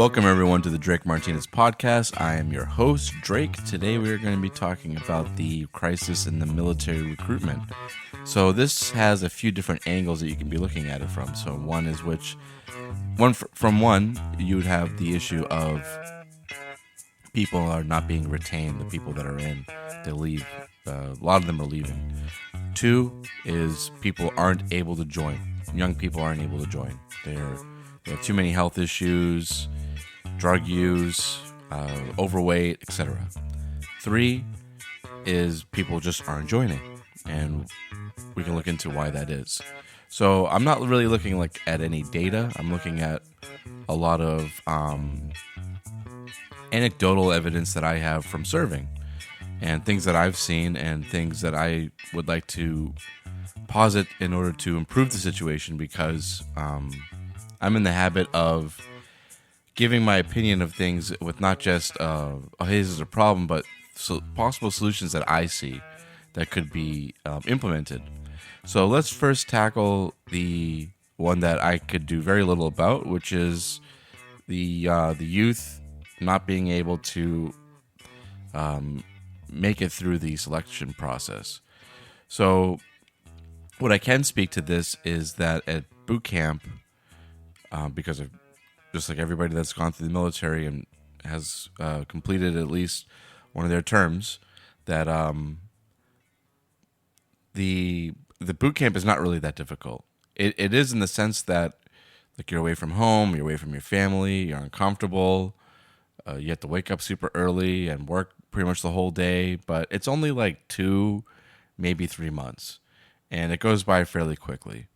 Welcome, everyone, to the Drake Martinez podcast. I am your host, Drake. Today, we are going to be talking about the crisis in the military recruitment. So, this has a few different angles that you can be looking at it from. So, one, you would have the issue of people are not being retained. The people that are in, they leave. A lot of them are leaving. Two is people aren't able to join. Young people aren't able to join. They have too many health issues, drug use, overweight, etc. Three is people just aren't joining, and we can look into why that is. So I'm not really looking at any data. I'm looking at a lot of anecdotal evidence that I have from serving, and things that I've seen, and things that I would like to posit in order to improve the situation, because I'm in the habit of giving my opinion of things with not just, hey, this is a problem, but possible solutions that I see that could be implemented. So let's first tackle the one that I could do very little about, which is the youth not being able to make it through the selection process. So what I can speak to this is that at boot camp, because of just like everybody that's gone through the military and has completed at least one of their terms, that the boot camp is not really that difficult. It is in the sense that you're away from home, you're away from your family, you're uncomfortable, you have to wake up super early and work pretty much the whole day, but it's only 2, maybe 3 months, and it goes by fairly quickly.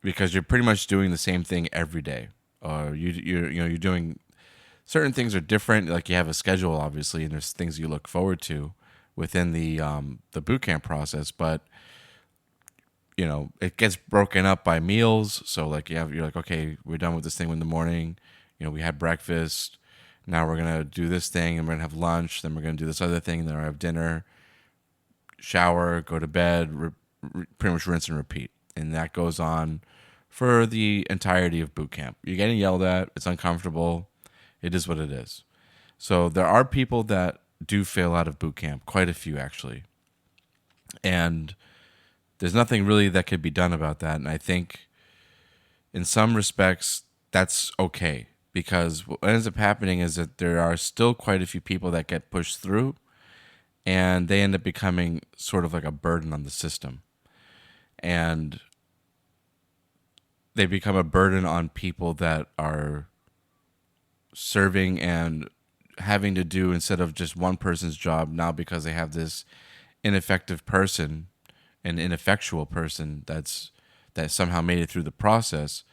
Because you're pretty much doing the same thing every day. You're doing certain things are different. Like, you have a schedule, obviously, and there's things you look forward to within the boot camp process. But it gets broken up by meals. So you're like, okay, we're done with this thing in the morning. We had breakfast. Now we're gonna do this thing, and we're gonna have lunch. Then we're gonna do this other thing. Then we're gonna have dinner, shower, go to bed, pretty much rinse and repeat. And that goes on for the entirety of boot camp. You're getting yelled at. It's uncomfortable. It is what it is. So there are people that do fail out of boot camp, quite a few actually. And there's nothing really that could be done about that. And I think in some respects that's okay, because what ends up happening is that there are still quite a few people that get pushed through, and they end up becoming sort of like a burden on the system. And they become a burden on people that are serving and having to do, instead of just one person's job, now because they have this ineffective person, an ineffectual person that somehow made it through the process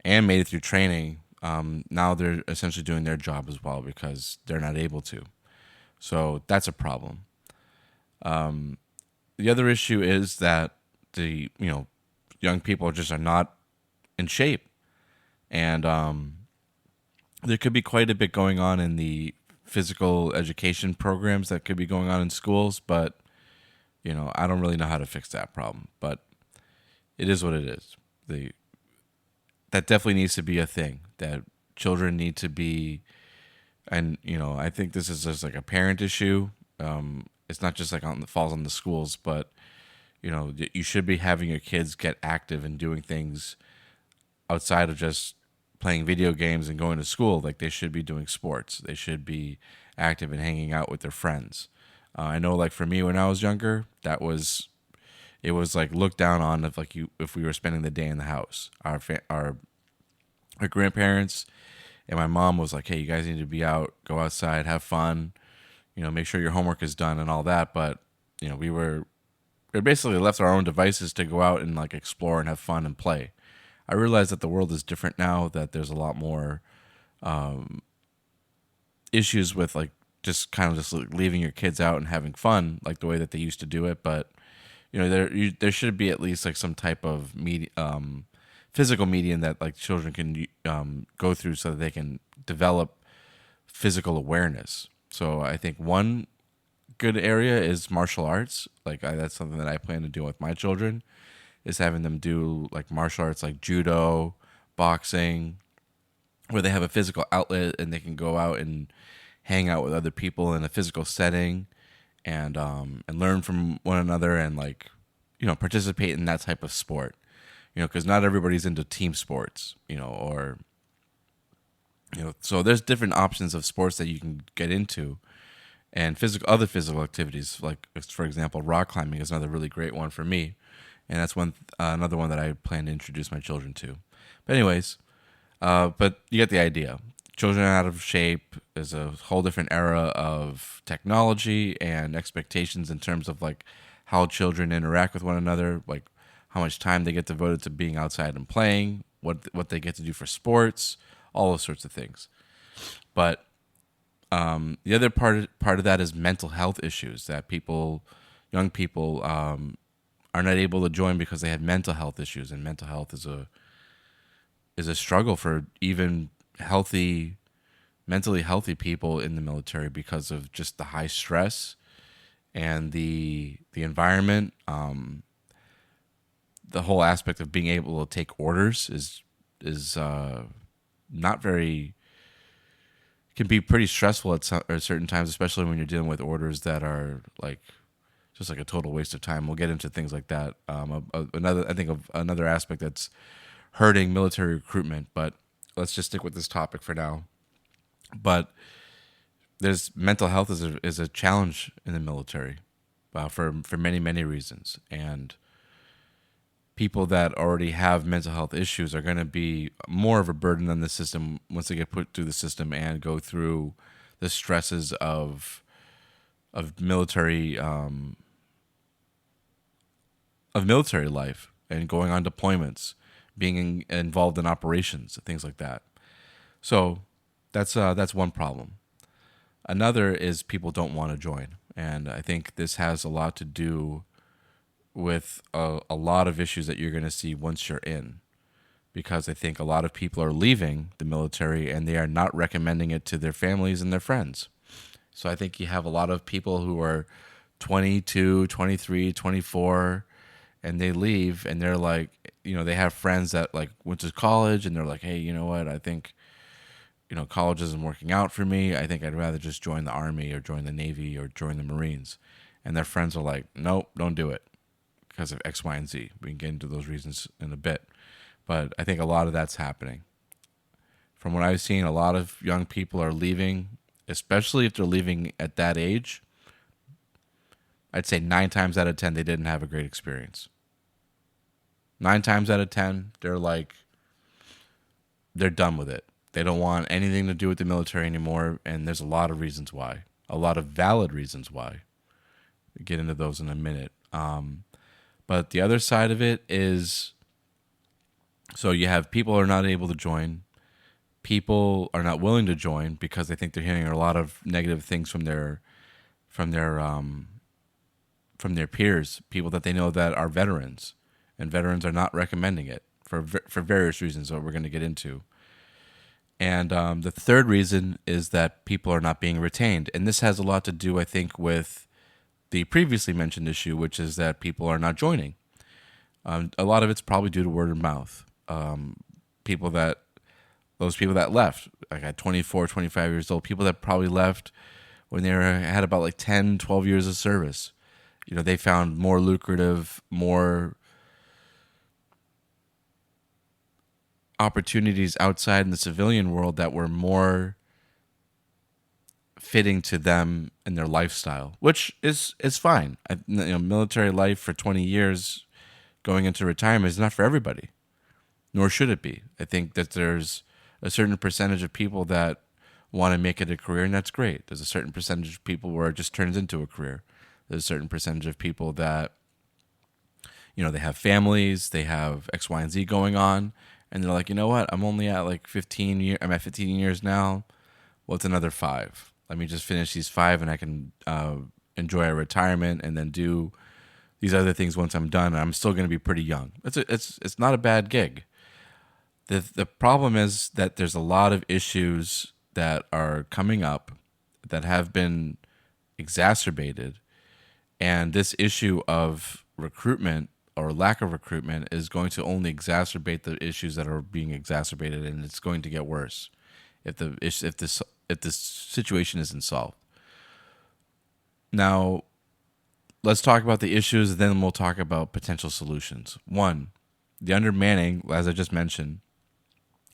and made it through training. Now they're essentially doing their job as well because they're not able to. So that's a problem. The other issue is that the young people just are not in shape, and there could be quite a bit going on in the physical education programs that could be going on in schools, but I don't really know how to fix that problem. But it is what it is. That definitely needs to be a thing, that children need to be, and I think this is just like a parent issue. It's not just falls on the schools, but you should be having your kids get active and doing things outside of just playing video games and going to school. Like, they should be doing sports. They should be active and hanging out with their friends. I know, for me when I was younger, it was looked down on if we were spending the day in the house. Our grandparents and my mom was like, hey, you guys need to be out, go outside, have fun, make sure your homework is done and all that. But we basically left our own devices to go out and explore and have fun and play. I realize that the world is different now, that there's a lot more issues with just leaving your kids out and having fun the way that they used to do it. But there should be at least some type of physical medium that children can go through so that they can develop physical awareness. So I think one good area is martial arts. That's something that I plan to do with my children, is having them do martial arts, like judo, boxing, where they have a physical outlet and they can go out and hang out with other people in a physical setting and learn from one another and like participate in that type of sport. Because not everybody's into team sports, or so there's different options of sports that you can get into, and other physical activities, like for example, rock climbing is another really great one for me, and that's another one that I plan to introduce my children to. But anyways, but you get the idea. Children are out of shape. There's a whole different era of technology and expectations in terms of like how children interact with one another, like how much time they get devoted to being outside and playing, what they get to do for sports, all those sorts of things. But the other part of that is mental health issues that young people, are not able to join because they have mental health issues, and mental health is a struggle for even mentally healthy people in the military because of just the high stress and the environment. The whole aspect of being able to take orders is not very, can be pretty stressful at certain times, especially when you're dealing with orders that are like just like a total waste of time. We'll get into things like that. Another aspect that's hurting military recruitment, but let's just stick with this topic for now. But there's mental health is a challenge in the military, for many reasons, and people that already have mental health issues are going to be more of a burden on the system once they get put through the system and go through the stresses of military life and going on deployments, being involved in operations, things like that. So that's one problem. Another is people don't want to join, and I think this has a lot to do with a lot of issues that you're going to see once you're in, because I think a lot of people are leaving the military and they are not recommending it to their families and their friends. So I think you have a lot of people who are 22, 23, 24, and they leave and they're like, they have friends that like went to college and they're like, hey, you know what? I think, college isn't working out for me. I think I'd rather just join the Army or join the Navy or join the Marines. And their friends are like, nope, don't do it because of X, Y, and Z. We can get into those reasons in a bit. But I think a lot of that's happening. From what I've seen, a lot of young people are leaving, especially if they're leaving at that age. I'd say 9 times out of 10, they didn't have a great experience. 9 times out of 10, they're done with it. They don't want anything to do with the military anymore, and there's a lot of reasons why. A lot of valid reasons why. We'll get into those in a minute. But the other side of it is, so you have people are not able to join. People are not willing to join because they think they're hearing a lot of negative things from their peers, people that they know that are veterans, and veterans are not recommending it for various reasons that we're going to get into. And the third reason is that people are not being retained, and this has a lot to do, I think, with the previously mentioned issue, which is that people are not joining. A lot of it's probably due to word of mouth. Those people that left, like at 24, 25 years old, people that probably left when they had about like 10, 12 years of service. They found more lucrative, more opportunities outside in the civilian world that were more fitting to them and their lifestyle, which is fine. Military life for 20 years going into retirement is not for everybody, nor should it be. I think that there's a certain percentage of people that want to make it a career, and that's great. There's a certain percentage of people where it just turns into a career. There's a certain percentage of people that, they have families, they have X, Y, and Z going on, and they're like, you know what? I'm only at like 15 years. I'm at 15 years now. What's another 5? Let me just finish these 5, and I can enjoy a retirement, and then do these other things once I'm done. I'm still going to be pretty young. It's not a bad gig. The problem is that there's a lot of issues that are coming up that have been exacerbated, and this issue of recruitment or lack of recruitment is going to only exacerbate the issues that are being exacerbated, and it's going to get worse. if this situation isn't solved. Now, let's talk about the issues, then we'll talk about potential solutions. One, the undermanning, as I just mentioned,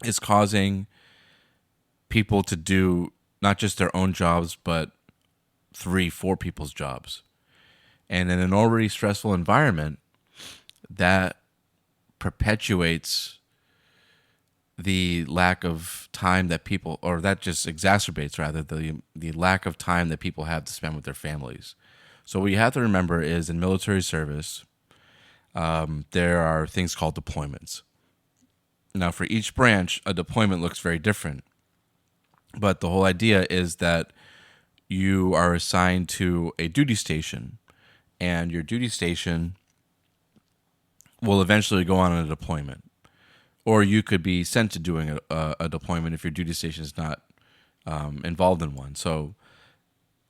is causing people to do not just their own jobs, but 3-4 people's jobs. And in an already stressful environment, that perpetuates the lack of time that people, or that just exacerbates rather the lack of time that people have to spend with their families. So what you have to remember is in military service, there are things called deployments. Now, for each branch, a deployment looks very different. But the whole idea is that you are assigned to a duty station, and your duty station will eventually go on a deployment. Or you could be sent to doing a deployment if your duty station is not involved in one. So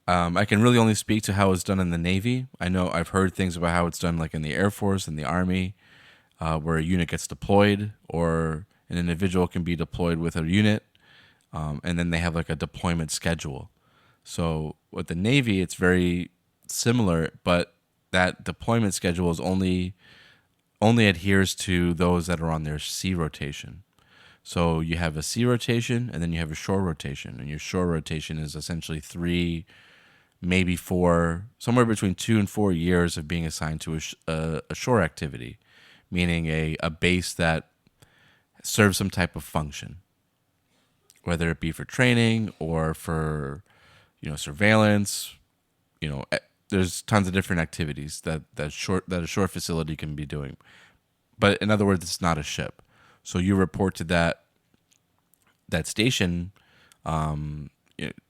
I can really only speak to how it's done in the Navy. I know I've heard things about how it's done like in the Air Force and the Army, where a unit gets deployed or an individual can be deployed with a unit, and then they have like a deployment schedule. So with the Navy, it's very similar, but that deployment schedule is only adheres to those that are on their sea rotation. So you have a sea rotation, and then you have a shore rotation, and your shore rotation is essentially 3, maybe 4, somewhere between 2 and 4 years of being assigned to a shore activity, meaning a base that serves some type of function, whether it be for training or for surveillance. There's tons of different activities that a shore facility can be doing. But in other words, it's not a ship. So you report to that station,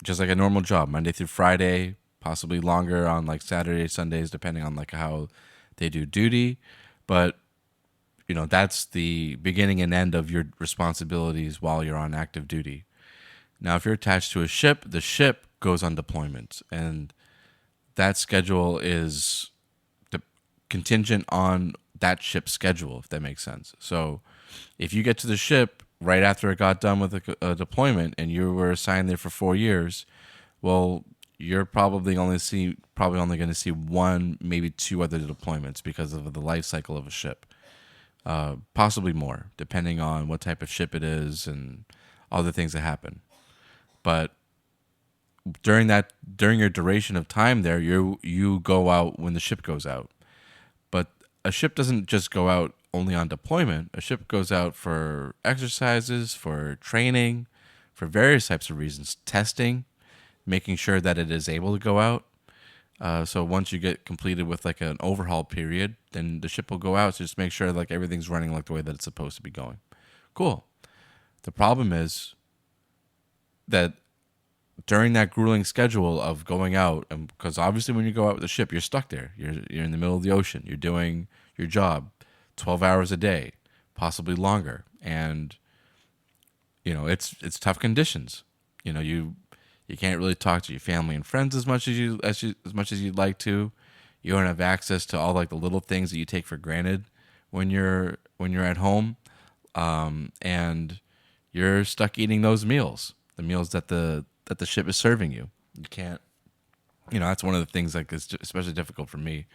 just like a normal job, Monday through Friday, possibly longer on like Saturdays, Sundays, depending on like how they do duty. But that's the beginning and end of your responsibilities while you're on active duty. Now, if you're attached to a ship, the ship goes on deployment, and that schedule is contingent on that ship's schedule, if that makes sense. So if you get to the ship right after it got done with a deployment and you were assigned there for 4 years, well, you're probably only going to see 1, maybe 2 other deployments because of the life cycle of a ship. Possibly more, depending on what type of ship it is and all the things that happen. But during your duration of time there, you go out when the ship goes out. But a ship doesn't just go out only on deployment. A ship goes out for exercises, for training, for various types of reasons, testing, making sure that it is able to go out. So once you get completed with like an overhaul period, then the ship will go out to just make sure like everything's running like the way that it's supposed to be going. Cool. The problem is that during that grueling schedule of going out, and because obviously when you go out with the ship, you're stuck there. You're in the middle of the ocean. You're doing your job 12 hours a day, possibly longer, and it's tough conditions. You can't really talk to your family and friends as much as you'd like to. You don't have access to all like the little things that you take for granted when you're at home, and you're stuck eating those meals, the meals that the ship is serving you. You can't. That's one of the things like is especially difficult for me,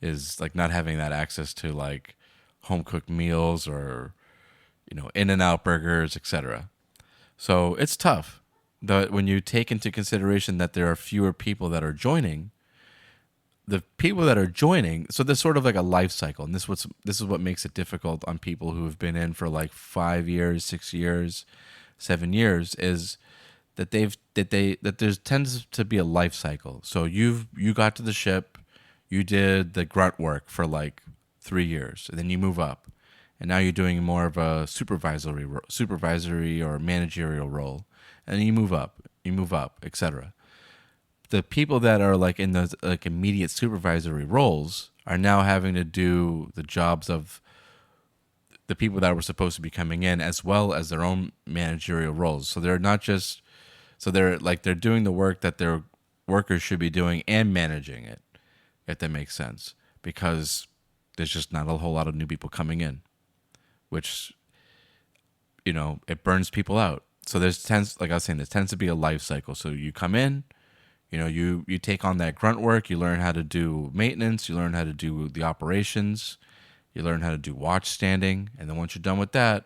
is like not having that access to like home cooked meals or In-N-Out burgers, etc. So it's tough. When you take into consideration that there are fewer people that are joining, the people that are joining, so there's sort of like a life cycle, and this is what makes it difficult on people who have been in for like 5 years, 6 years, 7 years, is that there tends to be a life cycle. So you got to the ship, you did the grunt work for like 3 years, and then you move up, and now you're doing more of a supervisory or managerial role. And you move up, etc. The people that are like in those like immediate supervisory roles are now having to do the jobs of the people that were supposed to be coming in, as well as their own managerial roles. So they're doing the work that their workers should be doing and managing it, if that makes sense, because there's just not a whole lot of new people coming in, which it burns people out. So like I was saying, there tends to be a life cycle. So you come in, you take on that grunt work, you learn how to do maintenance, you learn how to do the operations, you learn how to do watch standing, and then once you're done with that,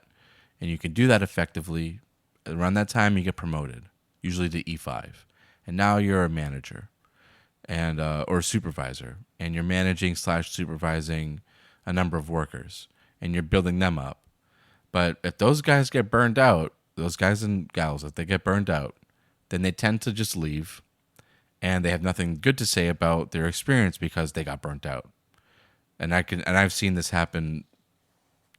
and you can do that effectively, around that time you get promoted, usually to E5, and now you're a manager and or a supervisor, and you're managing slash supervising a number of workers, and you're building them up. But if those guys get burned out, those guys and gals, if they get burned out, then they tend to just leave, and they have nothing good to say about their experience because they got burnt out. And I've seen this happen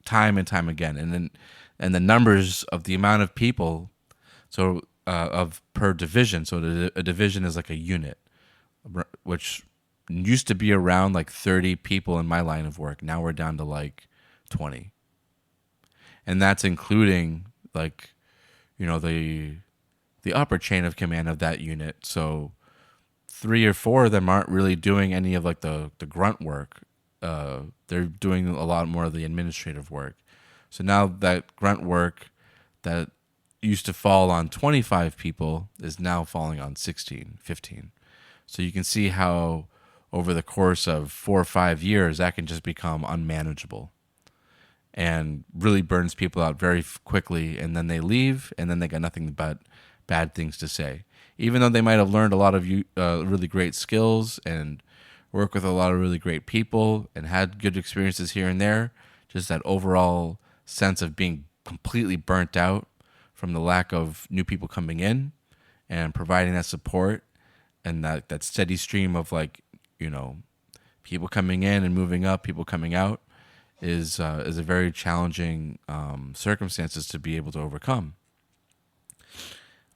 time and time again. And the numbers of the amount of people, so of per division. So a division is like a unit, which used to be around like 30 people in my line of work. Now we're down to like 20, and that's including like the upper chain of command of that unit. So 3 or 4 of them aren't really doing any of like the grunt work. They're doing a lot more of the administrative work. So now that grunt work that used to fall on 25 people is now falling on 16, 15. So you can see how over the course of 4 or 5 years, that can just become unmanageable and really burns people out very quickly. And then they leave, and then they got nothing but bad things to say. Even though they might have learned a lot of really great skills and work with a lot of really great people and had good experiences here and there, just that overall sense of being completely burnt out from the lack of new people coming in and providing that support and that steady stream of people coming in and moving up, people coming out is a very challenging circumstances to be able to overcome.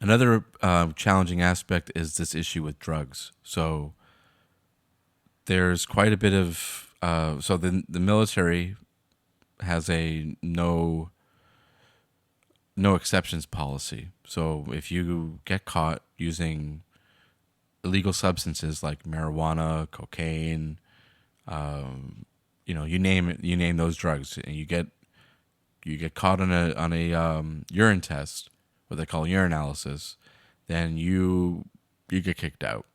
Another challenging aspect is this issue with drugs. So there's quite a bit of so the military has a no exceptions policy. So if you get caught using illegal substances like marijuana, cocaine, you name it, you name those drugs, and you get caught on a urine test, what they call urinalysis, then you get kicked out.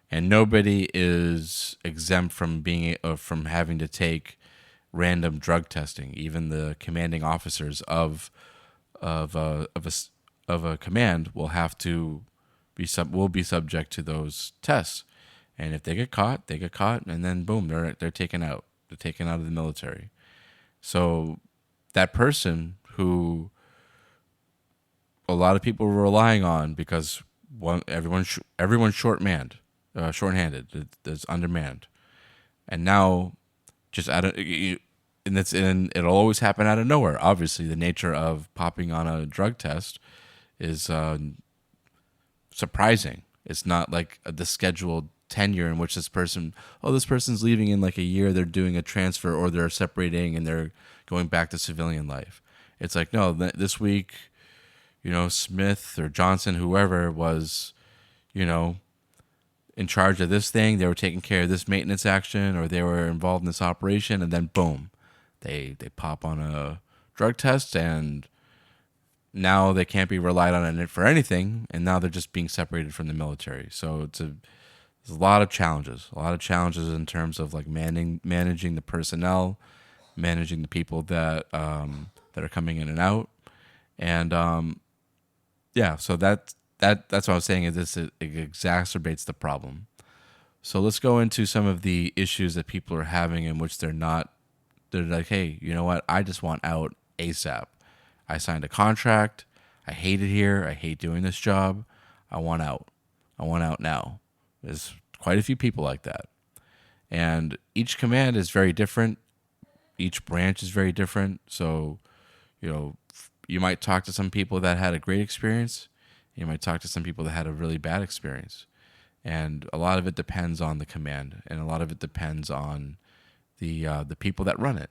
And nobody is exempt from from having to take random drug testing. Even the commanding officers of a command will have to will be subject to those tests. And if they get caught, they get caught, and then boom, they're taken out. They're taken out of the military. So that person who a lot of people were relying on because everyone's short-handed, it's undermanned, and now just it'll always happen out of nowhere. Obviously, the nature of popping on a drug test is surprising. It's not like the scheduled tenure in which this person's leaving in like a year, they're doing a transfer or they're separating and they're going back to civilian life. It's like, no, this week, Smith or Johnson, whoever was, in charge of this thing, they were taking care of this maintenance action or they were involved in this operation, and then boom, they pop on a drug test and now they can't be relied on it for anything, and now they're just being separated from the military. So there's a lot of challenges in terms of like managing the personnel, managing the people that are coming in and out, and so that's what I was saying, is it exacerbates the problem. So let's go into some of the issues that people are having in which they're like, hey, you know what? I just want out ASAP. I signed a contract. I hate it here. I hate doing this job. I want out. I want out now. There's quite a few people like that. And each command is very different. Each branch is very different. So, you might talk to some people that had a great experience. You might talk to some people that had a really bad experience. And a lot of it depends on the command, and a lot of it depends on the people that run it.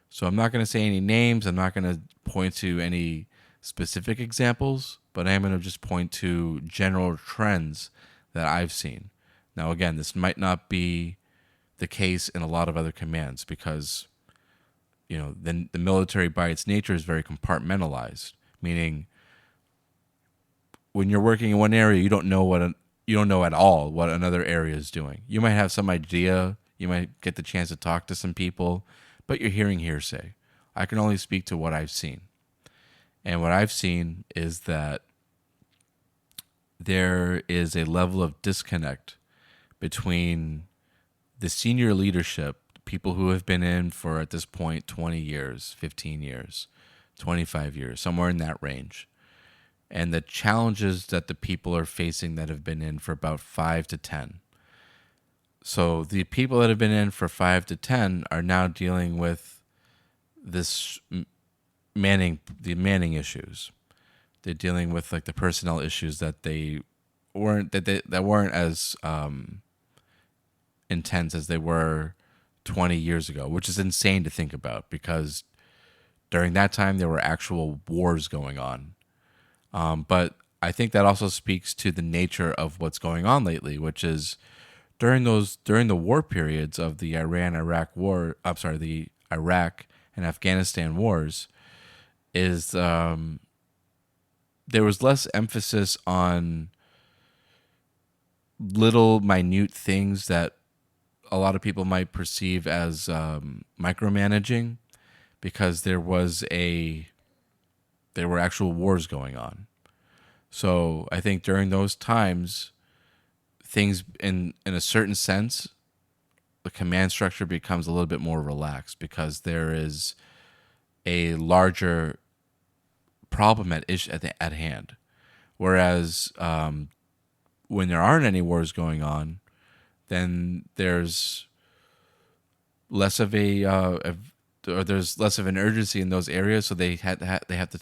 So I'm not going to say any names. I'm not going to point to any specific examples, but I am going to just point to general trends that I've seen. Now, again, this might not be the case in a lot of other commands because, the military by its nature is very compartmentalized, meaning when you're working in one area, you don't know at all what another area is doing. You might have some idea, you might get the chance to talk to some people, but you're hearing hearsay. I can only speak to what I've seen. And what I've seen is that there is a level of disconnect between the senior leadership, people who have been in for, at this point, 20 years, 15 years, 25 years, somewhere in that range, and the challenges that the people are facing that have been in for about 5 to 10. So the people that have been in for 5 to 10 are now dealing with this the manning issues. They're dealing with like the personnel issues that weren't as intense as they were 20 years ago, which is insane to think about because during that time there were actual wars going on. But I think that also speaks to the nature of what's going on lately, which is during the war periods of the the Iraq and Afghanistan wars, is there was less emphasis on little minute things that a lot of people might perceive as micromanaging, because there were actual wars going on. So I think during those times, things in a certain sense, the command structure becomes a little bit more relaxed because there is a larger problem at hand. Whereas when there aren't any wars going on, then there's less of there's less of an urgency in those areas, so they have to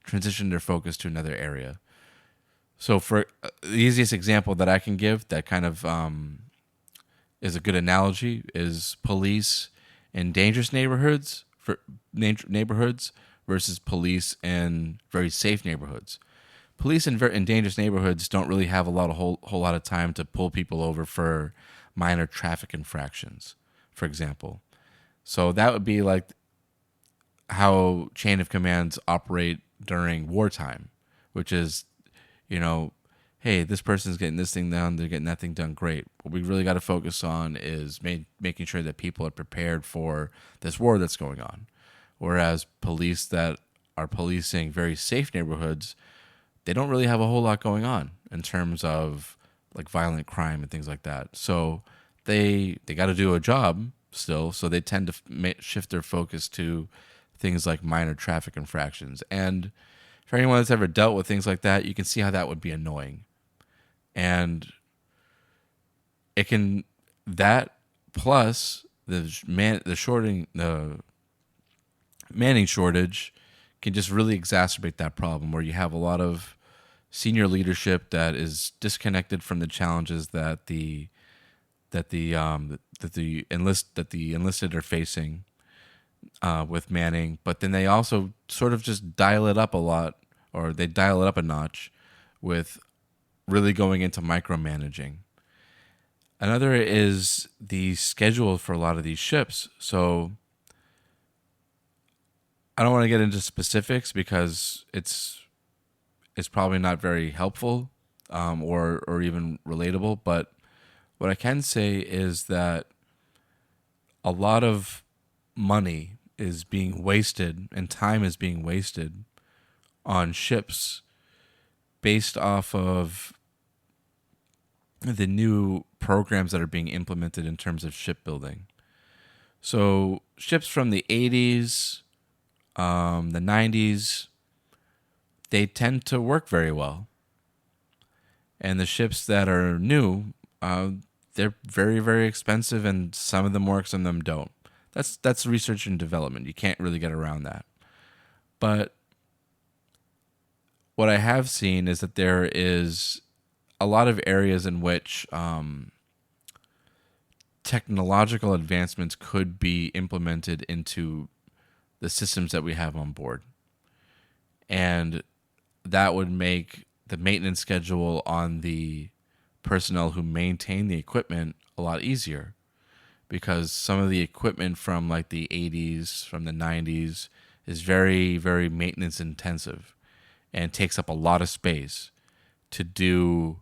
transition their focus to another area. So for the easiest example that I can give that kind of is a good analogy is police in dangerous neighborhoods versus police in very safe neighborhoods. Police in dangerous neighborhoods don't really have a whole lot of time to pull people over for minor traffic infractions, for example. So that would be like how chain of commands operate during wartime, which is, hey, this person's getting this thing done, they're getting that thing done, great. What we really got to focus on is making sure that people are prepared for this war that's going on. Whereas police that are policing very safe neighborhoods, they don't really have a whole lot going on in terms of like violent crime and things like that. So they got to do a job still, so they tend to shift their focus to things like minor traffic infractions. And for anyone that's ever dealt with things like that, you can see how that would be annoying. And that plus the manning shortage can just really exacerbate that problem, where you have a lot of senior leadership that is disconnected from the challenges that the enlisted are facing with manning, but then they also sort of just dial it up a lot, or they dial it up a notch with really going into micromanaging. Another is the schedule for a lot of these ships. So I don't want to get into specifics because it's probably not very helpful or even relatable. But what I can say is that a lot of money is being wasted and time is being wasted on ships based off of the new programs that are being implemented in terms of shipbuilding. So ships from the 80s, the 90s, they tend to work very well. And the ships that are new, they're very, very expensive, and some of them work, some of them don't. That's research and development. You can't really get around that. But what I have seen is that there is a lot of areas in which technological advancements could be implemented into the systems that we have on board. And that would make the maintenance schedule on the personnel who maintain the equipment a lot easier, because some of the equipment from like the 80s, from the 90s is very, very maintenance intensive and takes up a lot of space. to do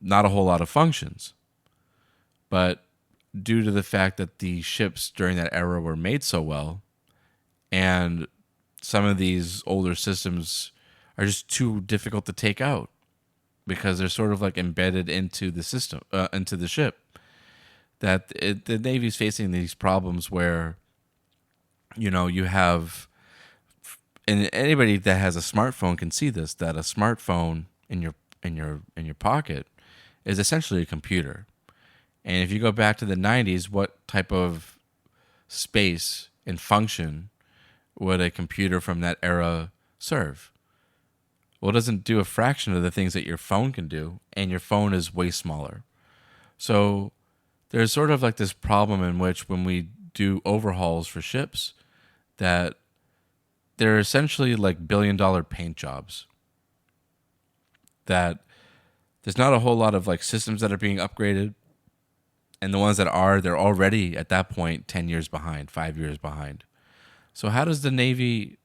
not a whole lot of functions. But due to the fact that the ships during that era were made so well, and some of these older systems are just too difficult to take out because they're sort of like embedded into the system, into the ship, that the Navy's facing these problems where, you have, and anybody that has a smartphone can see this, that a smartphone in your pocket is essentially a computer. And if you go back to the 90s, what type of space and function would a computer from that era serve? Well, it doesn't do a fraction of the things that your phone can do, and your phone is way smaller. So there's sort of like this problem in which when we do overhauls for ships, that they're essentially like billion-dollar paint jobs. That there's not a whole lot of like systems that are being upgraded. And the ones that are, they're already at that point 10 years behind, 5 years behind. So how does the Navy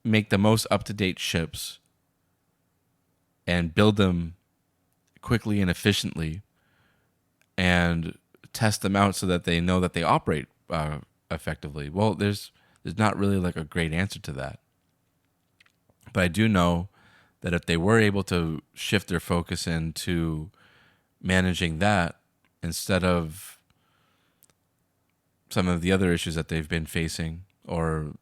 make the most up-to-date ships and build them quickly and efficiently and test them out so that they know that they operate effectively? Well, there's not really like a great answer to that. But I do know that if they were able to shift their focus into managing that instead of some of the other issues that they've been facing, or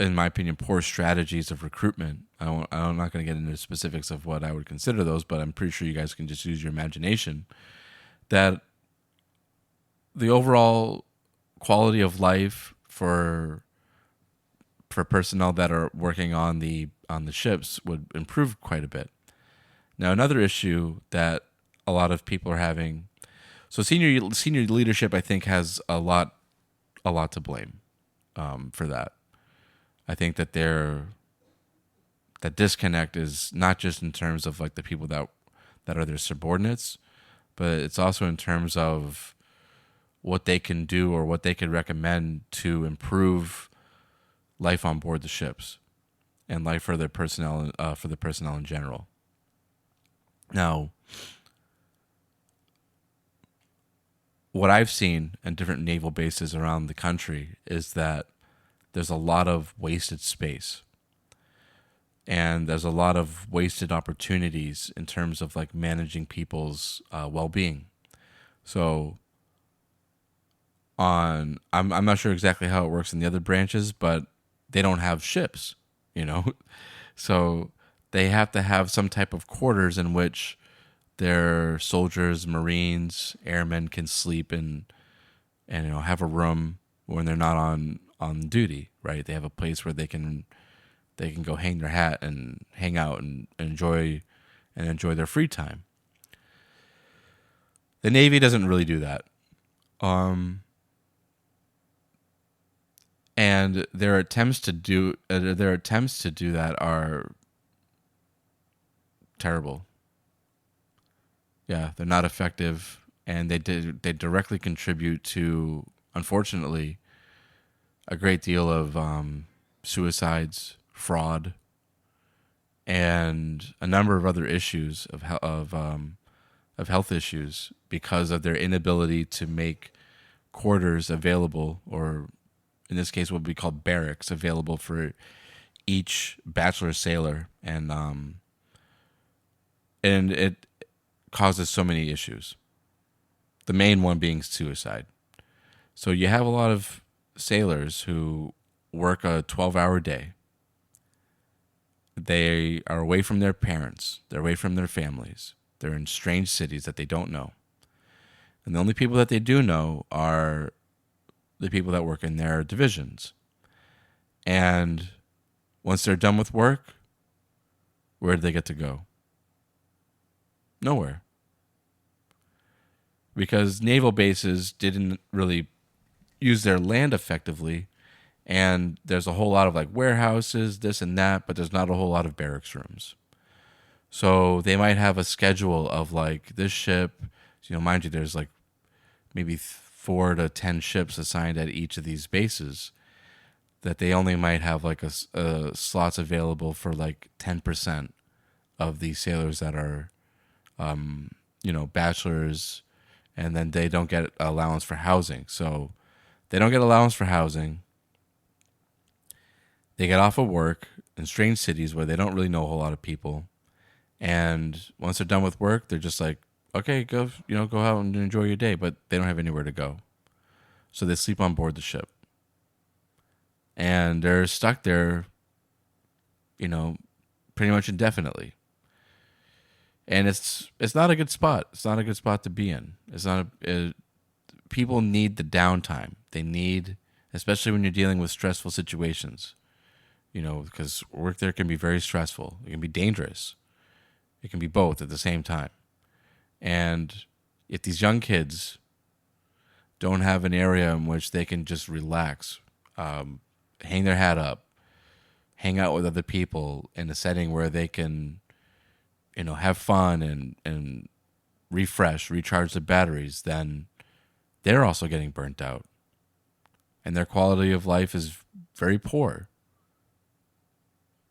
in my opinion, poor strategies of recruitment. I'm not going to get into the specifics of what I would consider those, but I'm pretty sure you guys can just use your imagination. That the overall quality of life for personnel that are working on the ships would improve quite a bit. Now, another issue that a lot of people are having, so senior leadership, I think, has a lot to blame for that. I think that that disconnect is not just in terms of like the people that are their subordinates, but it's also in terms of what they can do or what they could recommend to improve life on board the ships and life for their personnel, for the personnel in general. Now, what I've seen in different naval bases around the country is that there's a lot of wasted space. And there's a lot of wasted opportunities in terms of like managing people's well-being. So I'm not sure exactly how it works in the other branches, but they don't have ships, So they have to have some type of quarters in which their soldiers, Marines, airmen can sleep and have a room when they're not on duty, right? They have a place where they can go hang their hat and hang out and enjoy their free time. The Navy doesn't really do that. And their attempts to do that are terrible. Yeah, they're not effective, and they directly contribute to, unfortunately, a great deal of suicides, fraud, and a number of other issues of health issues because of their inability to make quarters available, or in this case, what would be called barracks, available for each bachelor sailor, and it causes so many issues. The main one being suicide. So you have a lot of sailors who work a 12-hour day. They are away from their parents. They're away from their families. They're in strange cities that they don't know. And the only people that they do know are the people that work in their divisions. And once they're done with work, where do they get to go? Nowhere. Because naval bases didn't really use their land effectively, and there's a whole lot of like warehouses, this and that, but there's not a whole lot of barracks rooms. So they might have a schedule of like this ship, mind you, there's like maybe 4 to 10 ships assigned at each of these bases. that they only might have like slots available for like 10% of the sailors that are, bachelors, and then they don't get allowance for housing. So they don't get allowance for housing. They get off of work in strange cities where they don't really know a whole lot of people. And once they're done with work, they're just like, okay, go out and enjoy your day, but they don't have anywhere to go. So they sleep on board the ship. And they're stuck there, pretty much indefinitely. And it's not a good spot. It's not a good spot to be in. People need the downtime. They need, especially when you're dealing with stressful situations, because work there can be very stressful. It can be dangerous. It can be both at the same time. And if these young kids don't have an area in which they can just relax, hang their hat up, hang out with other people in a setting where they can, have fun and recharge their batteries, then they're also getting burnt out. And their quality of life is very poor.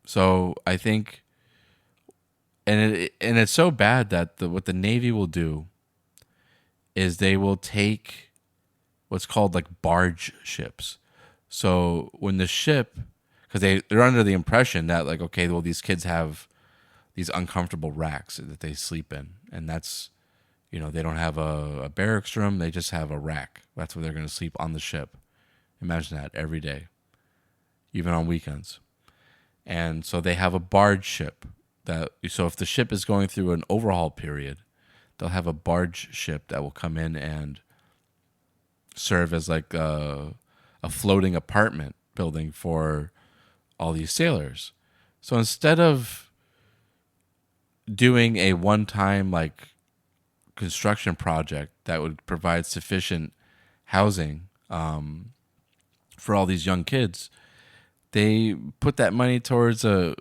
So I think, and it's so bad that what the Navy will do is they will take what's called like barge ships. So when the ship, because they're under the impression that like, okay, well, these kids have these uncomfortable racks that they sleep in, and that's, they don't have a barracks room, they just have a rack. That's where they're going to sleep on the ship. Imagine that every day, even on weekends. And so they have a barge ship so if the ship is going through an overhaul period, they'll have a barge ship that will come in and serve as like a floating apartment building for all these sailors. So instead of doing a one-time like construction project that would provide sufficient housing for all these young kids, they put that money towards a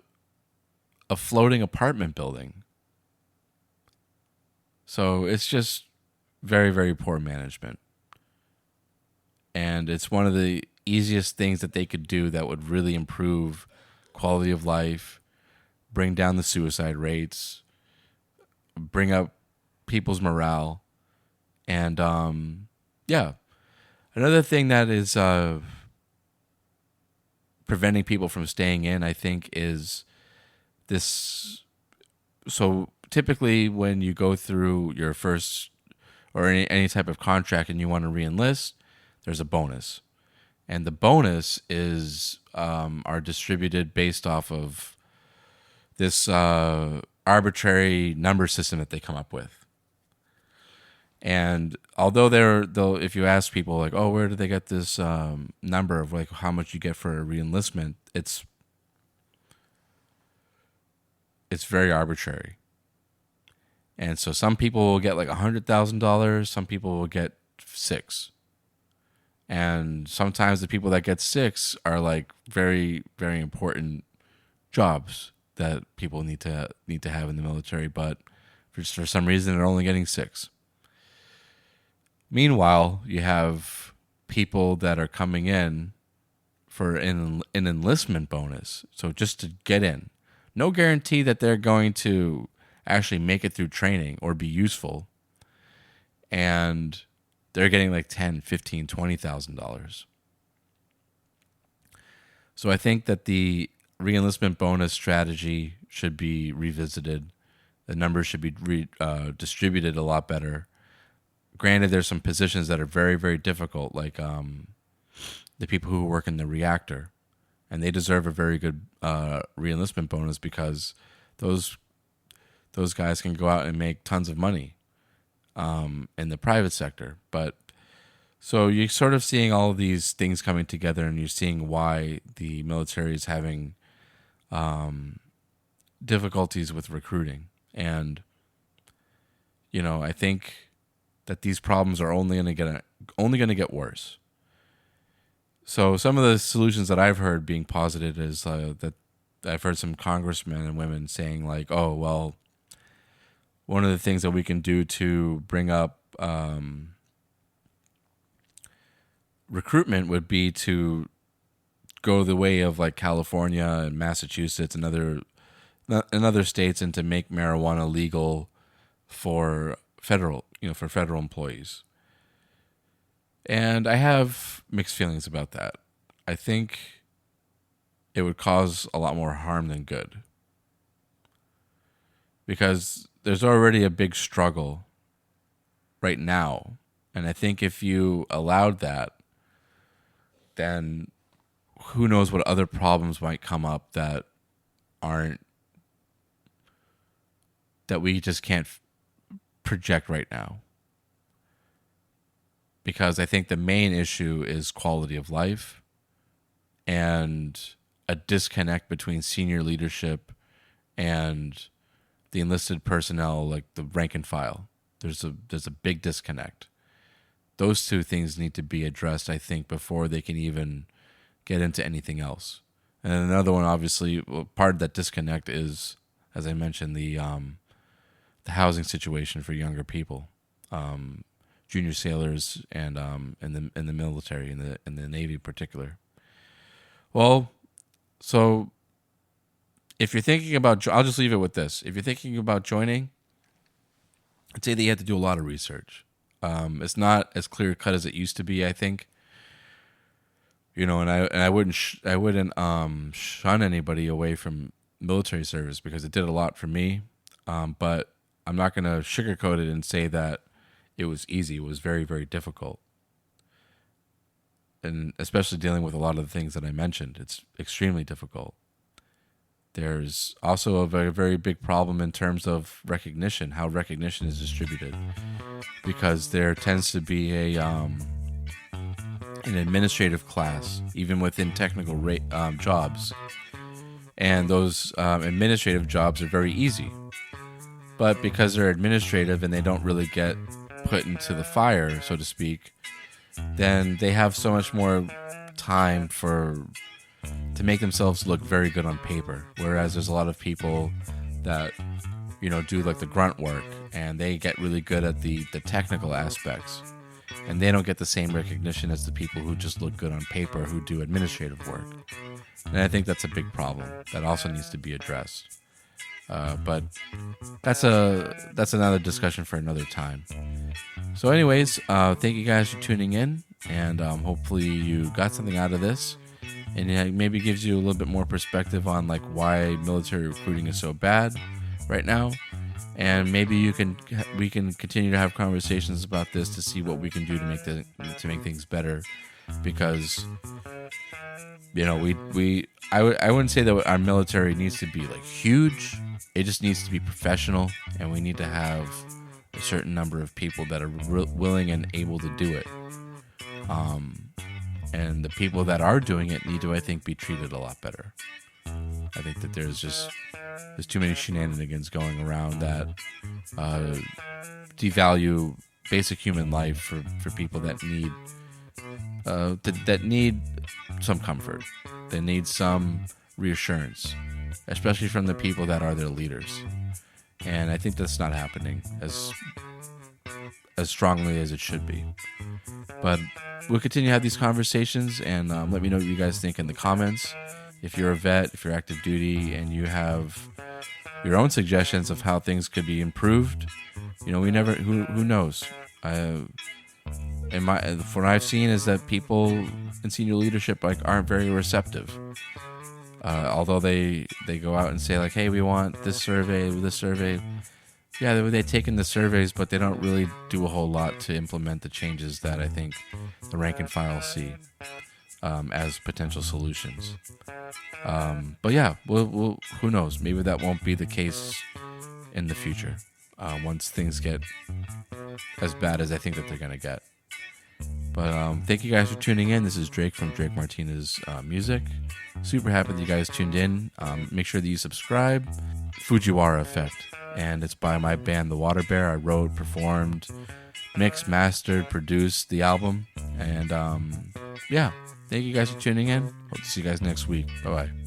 floating apartment building. So it's just very, very poor management. And it's one of the easiest things that they could do that would really improve quality of life, bring down the suicide rates, bring up people's morale. And another thing that is preventing people from staying in, I think, is this. So typically when you go through your first or any type of contract and you want to re-enlist, there's a bonus. And the bonus is are distributed based off of this arbitrary number system that they come up with. And although they'll, if you ask people like, oh, where did they get this number of like how much you get for a re-enlistment, it's very arbitrary. And so some people will get like $100,000, some people will get $6,000. And sometimes the people that get $6,000 are like very, very important jobs that people need to have in the military, but for some reason they're only getting $6,000. Meanwhile, you have people that are coming in for an enlistment bonus, so just to get in. No guarantee that they're going to actually make it through training or be useful. And they're getting like $10,000, $15,000, $20,000. So I think that the re-enlistment bonus strategy should be revisited. The numbers should be distributed a lot better. Granted, there's some positions that are very, very difficult, like the people who work in the reactor, and they deserve a very good re-enlistment bonus because those guys can go out and make tons of money in the private sector. But so you're sort of seeing all of these things coming together, and you're seeing why the military is having difficulties with recruiting. And I think that these problems are only going to get worse. So some of the solutions that I've heard being posited is that I've heard some congressmen and women saying like, oh, well, one of the things that we can do to bring up recruitment would be to go the way of like California and Massachusetts and other states, and to make marijuana legal for federal employees. And I have mixed feelings about that. I think it would cause a lot more harm than good, because there's already a big struggle right now. And I think if you allowed that, then who knows what other problems might come up that we just can't project right now. Because I think the main issue is quality of life and a disconnect between senior leadership and the enlisted personnel, like the rank and file. There's a big disconnect. Those two things need to be addressed, I think, before they can even get into anything else. And another one, obviously, part of that disconnect is, as I mentioned, the housing situation for younger people, junior sailors, and in the military, in the Navy in particular. Well, so if you're thinking about, I'll just leave it with this. If you're thinking about joining, I'd say that you have to do a lot of research. It's not as clear cut as it used to be, I think. And I wouldn't shun anybody away from military service, because it did a lot for me. But I'm not going to sugarcoat it and say that it was easy. It was very, very difficult. And especially dealing with a lot of the things that I mentioned, it's extremely difficult. There's also a very, very big problem in terms of recognition, how recognition is distributed, because there tends to be an administrative class, even within technical jobs. And those administrative jobs are very easy. But because they're administrative and they don't really get put into the fire, so to speak, then they have so much more time to make themselves look very good on paper. Whereas there's a lot of people that, do like the grunt work, and they get really good at the technical aspects. And they don't get the same recognition as the people who just look good on paper, who do administrative work. And I think that's a big problem that also needs to be addressed. But that's another discussion for another time. So anyways, thank you guys for tuning in, and hopefully you got something out of this, and it maybe gives you a little bit more perspective on like why military recruiting is so bad right now. And maybe we can continue to have conversations about this to see what we can do to make things better, because I wouldn't say that our military needs to be like huge. It just needs to be professional, and we need to have a certain number of people that are willing and able to do it. And the people that are doing it need to, I think, be treated a lot better. I think that there's too many shenanigans going around that devalue basic human life for people that need some comfort. They need some reassurance, especially from the people that are their leaders. And I think that's not happening as strongly as it should be. But we'll continue to have these conversations, and let me know what you guys think in the comments. If you're a vet, if you're active duty, and you have your own suggestions of how things could be improved, who knows? What I've seen is that people in senior leadership aren't very receptive. Although they go out and say like, hey, we want this survey. Yeah, they take in the surveys, but they don't really do a whole lot to implement the changes that I think the rank and file see as potential solutions. But yeah, we'll who knows? Maybe that won't be the case in the future once things get as bad as I think that they're going to get. But thank you guys for tuning in. This is Drake from Drake Martinez Music. Super happy that you guys tuned in. Make sure that you subscribe. Fujiwara Effect. And it's by my band, The Water Bear. I wrote, performed, mixed, mastered, produced the album. And yeah, thank you guys for tuning in. Hope to see you guys next week. Bye-bye.